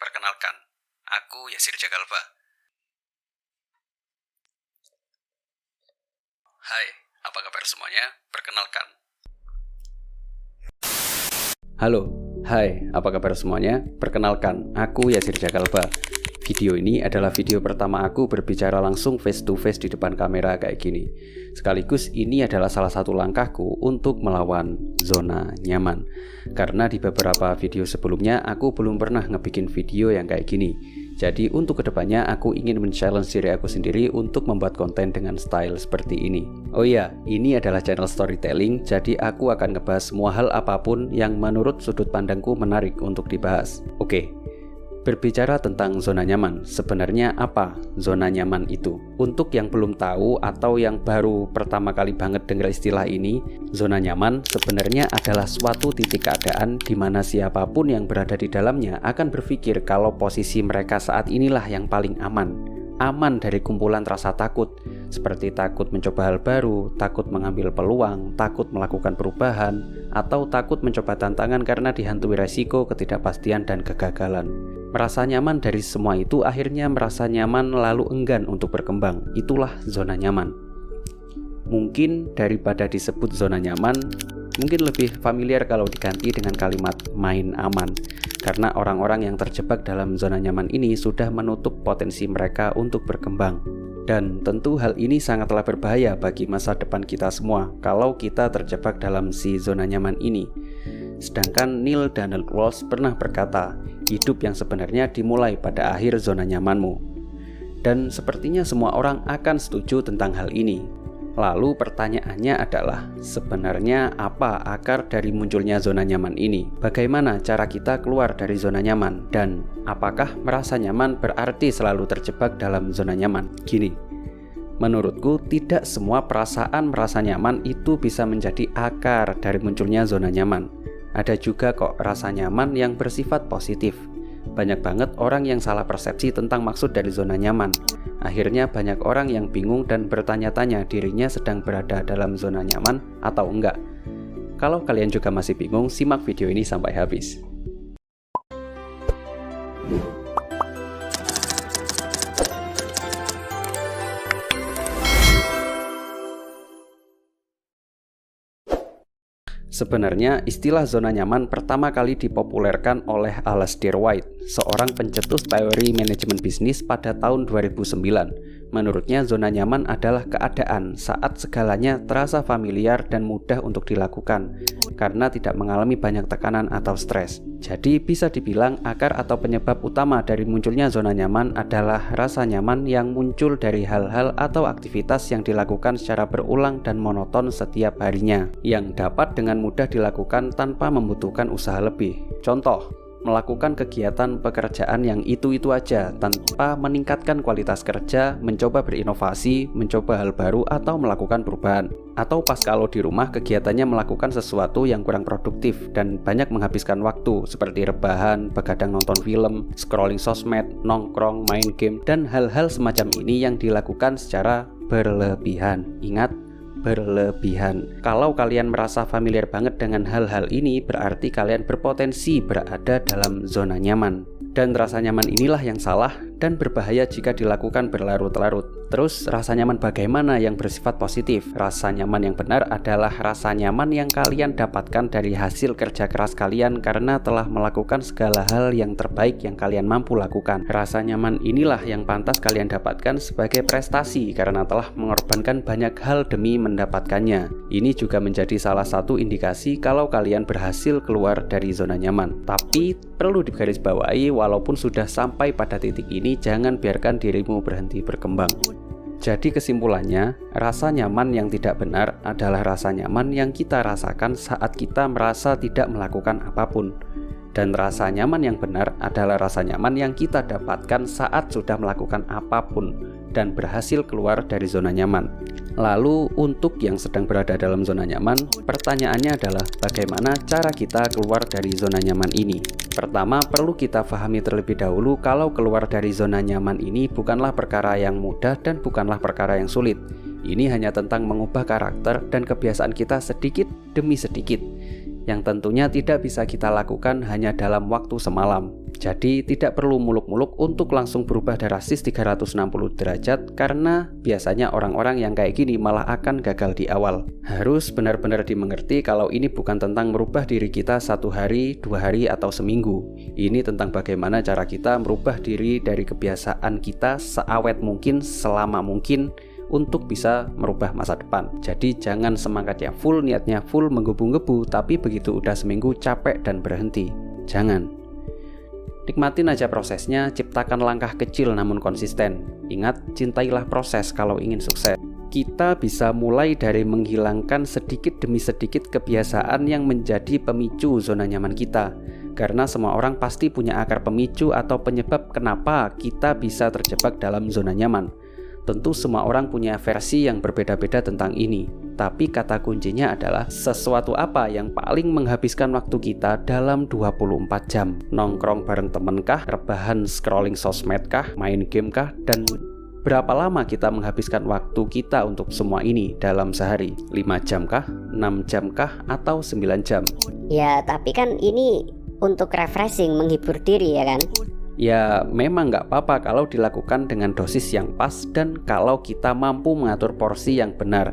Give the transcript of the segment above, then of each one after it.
Perkenalkan, aku Yasir Jagalva. Hai, apa kabar semuanya? Perkenalkan. Halo, hai, apa kabar semuanya? Perkenalkan, aku Yasir Jagalva. Video ini adalah video pertama aku berbicara langsung face to face di depan kamera kayak gini. Sekaligus ini adalah salah satu langkahku untuk melawan zona nyaman. Karena di beberapa video sebelumnya aku belum pernah ngebikin video yang kayak gini. Jadi untuk kedepannya aku ingin men-challenge diri aku sendiri untuk membuat konten dengan style seperti ini. Oh iya, ini adalah channel storytelling, jadi aku akan ngebahas semua hal apapun yang menurut sudut pandangku menarik untuk dibahas. Oke. Berbicara tentang zona nyaman, sebenarnya apa zona nyaman itu? Untuk yang belum tahu atau yang baru pertama kali banget dengar istilah ini, zona nyaman sebenarnya adalah suatu titik keadaan di mana siapapun yang berada di dalamnya akan berpikir kalau posisi mereka saat inilah yang paling aman. Aman dari kumpulan rasa takut, seperti takut mencoba hal baru, takut mengambil peluang, takut melakukan perubahan, atau takut mencoba tantangan karena dihantui resiko, ketidakpastian, dan kegagalan. Merasa nyaman dari semua itu akhirnya merasa nyaman lalu enggan untuk berkembang. Itulah zona nyaman. Mungkin daripada disebut zona nyaman, mungkin lebih familiar kalau diganti dengan kalimat main aman. Karena orang-orang yang terjebak dalam zona nyaman ini sudah menutup potensi mereka untuk berkembang. Dan tentu hal ini sangatlah berbahaya bagi masa depan kita semua kalau kita terjebak dalam si zona nyaman ini. Sedangkan Neil Donald Walsh pernah berkata, hidup yang sebenarnya dimulai pada akhir zona nyamanmu. Dan sepertinya semua orang akan setuju tentang hal ini. Lalu pertanyaannya adalah, sebenarnya apa akar dari munculnya zona nyaman ini? Bagaimana cara kita keluar dari zona nyaman? Dan apakah merasa nyaman berarti selalu terjebak dalam zona nyaman? Gini, menurutku tidak semua perasaan merasa nyaman itu bisa menjadi akar dari munculnya zona nyaman. Ada juga kok rasa nyaman yang bersifat positif. Banyak banget orang yang salah persepsi tentang maksud dari zona nyaman. Akhirnya banyak orang yang bingung dan bertanya-tanya dirinya sedang berada dalam zona nyaman atau enggak. Kalau kalian juga masih bingung, simak video ini sampai habis. Sebenarnya istilah zona nyaman pertama kali dipopulerkan oleh Alasdair White, seorang pencetus teori manajemen bisnis pada tahun 2009. Menurutnya zona nyaman adalah keadaan saat segalanya terasa familiar dan mudah untuk dilakukan karena tidak mengalami banyak tekanan atau stres. Jadi bisa dibilang akar atau penyebab utama dari munculnya zona nyaman adalah rasa nyaman yang muncul dari hal-hal atau aktivitas yang dilakukan secara berulang dan monoton setiap harinya, yang dapat dengan mudah dilakukan tanpa membutuhkan usaha lebih. Contoh, melakukan kegiatan pekerjaan yang itu-itu aja tanpa meningkatkan kualitas kerja, mencoba berinovasi, mencoba hal baru atau melakukan perubahan. Atau pas kalau di rumah kegiatannya melakukan sesuatu yang kurang produktif dan banyak menghabiskan waktu seperti rebahan, begadang nonton film, scrolling sosmed, nongkrong, main game, dan hal-hal semacam ini yang dilakukan secara berlebihan. Ingat, berlebihan. Kalau kalian merasa familiar banget dengan hal-hal ini, berarti kalian berpotensi berada dalam zona nyaman. Dan rasa nyaman inilah yang salah dan berbahaya jika dilakukan berlarut-larut. Terus rasa nyaman bagaimana yang bersifat positif? Rasa nyaman yang benar adalah rasa nyaman yang kalian dapatkan dari hasil kerja keras kalian karena telah melakukan segala hal yang terbaik yang kalian mampu lakukan. Rasa nyaman inilah yang pantas kalian dapatkan sebagai prestasi karena telah mengorbankan banyak hal demi mendapatkannya. Ini juga menjadi salah satu indikasi kalau kalian berhasil keluar dari zona nyaman. Tapi perlu digarisbawahi, walaupun sudah sampai pada titik ini, jangan biarkan dirimu berhenti berkembang. Jadi kesimpulannya, rasa nyaman yang tidak benar adalah rasa nyaman yang kita rasakan saat kita merasa tidak melakukan apapun. Dan rasa nyaman yang benar adalah rasa nyaman yang kita dapatkan saat sudah melakukan apapun dan berhasil keluar dari zona nyaman. Lalu untuk yang sedang berada dalam zona nyaman, pertanyaannya adalah bagaimana cara kita keluar dari zona nyaman ini? Pertama, perlu kita pahami terlebih dahulu kalau keluar dari zona nyaman ini bukanlah perkara yang mudah dan bukanlah perkara yang sulit. Ini hanya tentang mengubah karakter dan kebiasaan kita sedikit demi sedikit. yang tentunya tidak bisa kita lakukan hanya dalam waktu semalam. Jadi tidak perlu muluk-muluk untuk langsung berubah drastis 360 derajat, karena biasanya orang-orang yang kayak gini malah akan gagal di awal. Harus benar-benar dimengerti kalau ini bukan tentang merubah diri kita 1 hari, 2 hari, atau seminggu. Ini tentang bagaimana cara kita merubah diri dari kebiasaan kita seawet mungkin, selama mungkin, untuk bisa merubah masa depan. Jadi jangan semangatnya full, niatnya full, menggebu-gebu, tapi begitu udah seminggu capek dan berhenti. Jangan. Nikmatin aja prosesnya, ciptakan langkah kecil namun konsisten. Ingat, cintailah proses kalau ingin sukses. Kita bisa mulai dari menghilangkan sedikit demi sedikit kebiasaan yang menjadi pemicu zona nyaman kita. Karena semua orang pasti punya akar pemicu atau penyebab kenapa kita bisa terjebak dalam zona nyaman. Tentu semua orang punya versi yang berbeda-beda tentang ini. Tapi kata kuncinya adalah sesuatu apa yang paling menghabiskan waktu kita dalam 24 jam. Nongkrong bareng temen kah? Rebahan scrolling sosmed kah? Main game kah? Dan berapa lama kita menghabiskan waktu kita untuk semua ini dalam sehari? 5 jam kah? 6 jam kah? Atau 9 jam? Ya tapi kan ini untuk refreshing, menghibur diri ya kan? Ya memang nggak apa-apa kalau dilakukan dengan dosis yang pas dan kalau kita mampu mengatur porsi yang benar.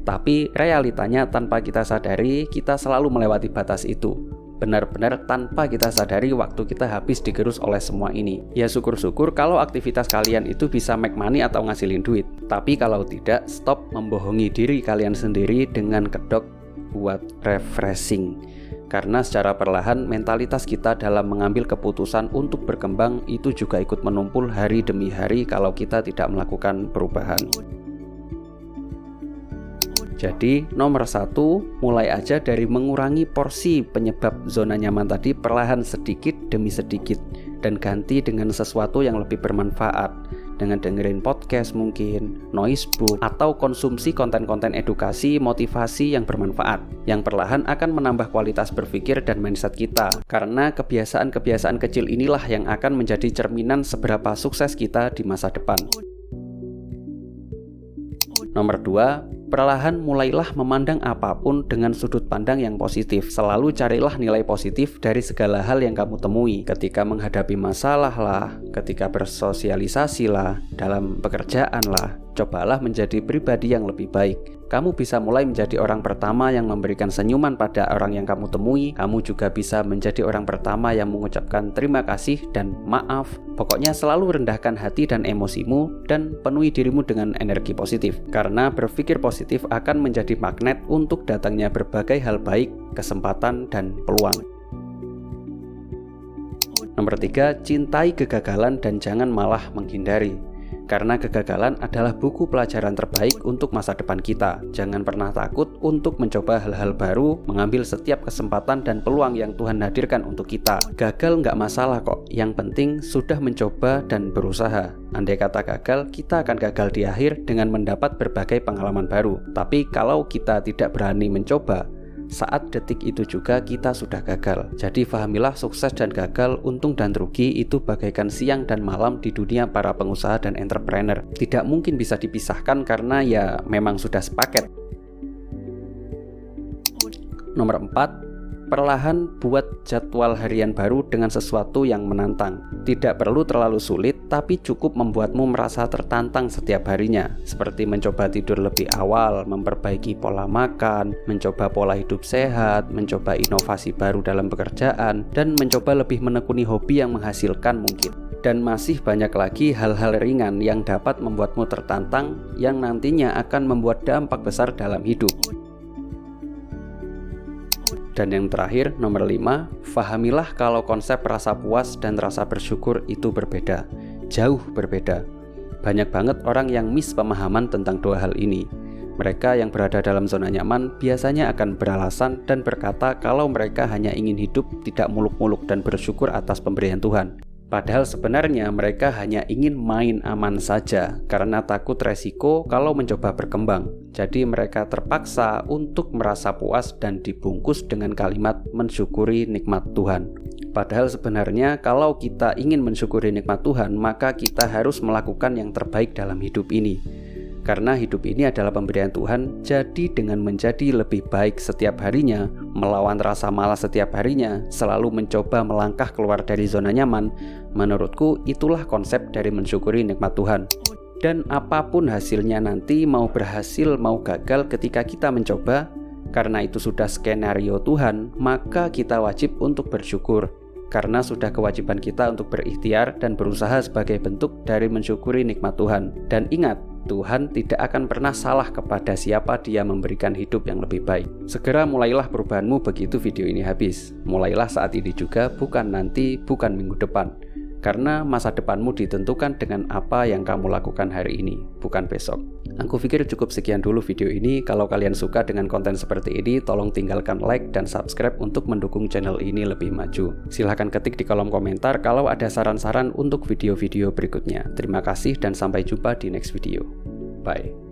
Tapi realitanya tanpa kita sadari, kita selalu melewati batas itu. Benar-benar tanpa kita sadari waktu kita habis digerus oleh semua ini. Ya syukur-syukur kalau aktivitas kalian itu bisa make money atau ngasilin duit. Tapi kalau tidak, stop membohongi diri kalian sendiri dengan kedok buat refreshing. Karena secara perlahan mentalitas kita dalam mengambil keputusan untuk berkembang itu juga ikut menumpul hari demi hari kalau kita tidak melakukan perubahan. Jadi nomor 1, mulai aja dari mengurangi porsi penyebab zona nyaman tadi perlahan sedikit demi sedikit, dan ganti dengan sesuatu yang lebih bermanfaat, dengan dengerin podcast mungkin, noise book, atau konsumsi konten-konten edukasi, motivasi yang bermanfaat, yang perlahan akan menambah kualitas berpikir dan mindset kita. Karena kebiasaan-kebiasaan kecil inilah yang akan menjadi cerminan seberapa sukses kita di masa depan. Nomor 2, perlahan mulailah memandang apapun dengan sudut pandang yang positif. Selalu carilah nilai positif dari segala hal yang kamu temui. Ketika menghadapi masalah lah, ketika bersosialisasi lah, dalam pekerjaan lah, cobalah menjadi pribadi yang lebih baik. Kamu bisa mulai menjadi orang pertama yang memberikan senyuman pada orang yang kamu temui. Kamu juga bisa menjadi orang pertama yang mengucapkan terima kasih dan maaf. Pokoknya selalu rendahkan hati dan emosimu dan penuhi dirimu dengan energi positif. Karena berpikir positif akan menjadi magnet untuk datangnya berbagai hal baik, kesempatan, dan peluang. Nomor 3, cintai kegagalan dan jangan malah menghindari. Karena kegagalan adalah buku pelajaran terbaik untuk masa depan kita. Jangan pernah takut untuk mencoba hal-hal baru, mengambil setiap kesempatan dan peluang yang Tuhan hadirkan untuk kita. Gagal nggak masalah kok, yang penting sudah mencoba dan berusaha. Andai kata gagal, kita akan gagal di akhir dengan mendapat berbagai pengalaman baru. Tapi kalau kita tidak berani mencoba, saat detik itu juga kita sudah gagal. Jadi pahamilah sukses dan gagal, untung dan rugi itu bagaikan siang dan malam di dunia para pengusaha dan entrepreneur. Tidak mungkin bisa dipisahkan karena ya memang sudah sepaket. Nomor 4, perlahan buat jadwal harian baru dengan sesuatu yang menantang. Tidak perlu terlalu sulit, tapi cukup membuatmu merasa tertantang setiap harinya. Seperti mencoba tidur lebih awal, memperbaiki pola makan, mencoba pola hidup sehat, mencoba inovasi baru dalam pekerjaan, dan mencoba lebih menekuni hobi yang menghasilkan mungkin. Dan masih banyak lagi hal-hal ringan yang dapat membuatmu tertantang, yang nantinya akan membuat dampak besar dalam hidup. Dan yang terakhir, nomor 5, fahamilah kalau konsep rasa puas dan rasa bersyukur itu berbeda. Jauh berbeda. Banyak banget orang yang miss pemahaman tentang dua hal ini. Mereka yang berada dalam zona nyaman biasanya akan beralasan dan berkata kalau mereka hanya ingin hidup tidak muluk-muluk dan bersyukur atas pemberian Tuhan. Padahal sebenarnya mereka hanya ingin main aman saja karena takut resiko kalau mencoba berkembang. Jadi mereka terpaksa untuk merasa puas dan dibungkus dengan kalimat mensyukuri nikmat Tuhan. Padahal sebenarnya kalau kita ingin mensyukuri nikmat Tuhan, maka kita harus melakukan yang terbaik dalam hidup ini. Karena hidup ini adalah pemberian Tuhan, jadi dengan menjadi lebih baik setiap harinya, melawan rasa malas setiap harinya, selalu mencoba melangkah keluar dari zona nyaman, menurutku itulah konsep dari mensyukuri nikmat Tuhan. Dan apapun hasilnya nanti, mau berhasil mau gagal ketika kita mencoba, karena itu sudah skenario Tuhan, maka kita wajib untuk bersyukur. Karena sudah kewajiban kita untuk berikhtiar dan berusaha sebagai bentuk dari mensyukuri nikmat Tuhan. Dan ingat, Tuhan tidak akan pernah salah kepada siapa Dia memberikan hidup yang lebih baik. Segera mulailah perubahanmu begitu video ini habis. Mulailah saat ini juga, bukan nanti, bukan minggu depan. Karena masa depanmu ditentukan dengan apa yang kamu lakukan hari ini, bukan besok. Aku pikir cukup sekian dulu video ini. Kalau kalian suka dengan konten seperti ini, tolong tinggalkan like dan subscribe untuk mendukung channel ini lebih maju. Silahkan ketik di kolom komentar kalau ada saran-saran untuk video-video berikutnya. Terima kasih dan sampai jumpa di next video. Bye.